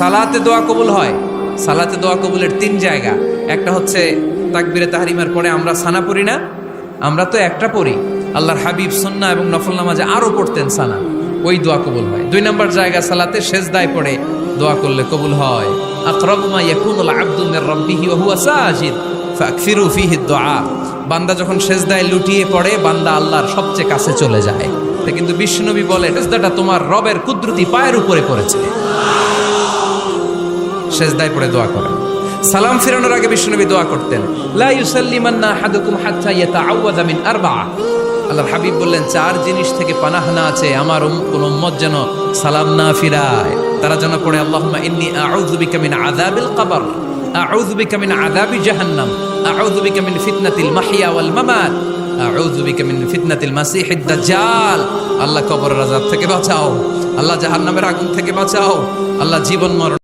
সালাতে দোয়া কবুল হয়। সালাতে দোয়া কবুলের তিন জায়গা। একটা হচ্ছে তাকবীরে তাহরিমার পরে আমরা সানা পড়ি না, আমরা তো একটা পড়ি, আল্লাহর হাবিব সুন্নাহ এবং নফল নামাজে আরো পড়তেন সানা, ওই দোয়া কবুল হয়। দুই নম্বর জায়গা সালাতে সেজদায় পড়ে দোয়া করলে কবুল হয়। আকরাবু মা ইয়াকুনুল আবদু মির রাব্বিহি ওয়া হুয়া সাজিদ ফাকসিরু ফীহি দুআ। বান্দা যখন সেজদায় লুটিয়ে পড়ে বান্দা আল্লাহর সবচেয়ে কাছে চলে যায়। তা কিন্তু বিশ্বনবী বলে সেজদাটা তোমার রবের কুদরতি পায়ের উপরে পড়েছে। সেজদায় পড়ে দোয়া করেন। সালাম ফিরানোর আগে বিশ্বনবী দোয়া করতেন, লা ইউসাল্লিমান্না আহাদুকুম হাত্তা ইয়াতাআওয়াযা মিন আরবা'a। আল্লাহর হাবিব বললেন, চার জিনিস থেকে পানাহ না আছে আমার কোন উম্মত যেন সালাম না ফিরায়। তারা যেন পড়ে, আল্লাহুম্মা ইন্নী আউযু বিকা মিন আযাবিল কবর, আউযু বিকা মিন আযাবি জাহান্নাম, আউযু বিকা মিন ফিতনাতিল মাহইয়া ওয়াল মামাত, আউযু বিকা মিন ফিতনাতিল মাসিহিদ দাজ্জাল। আল্লাহ কবরের আযাব থেকে বাঁচাও, আল্লাহ জাহান্নামের আগুন থেকে বাঁচাও, আল্লাহ জীবন মরণ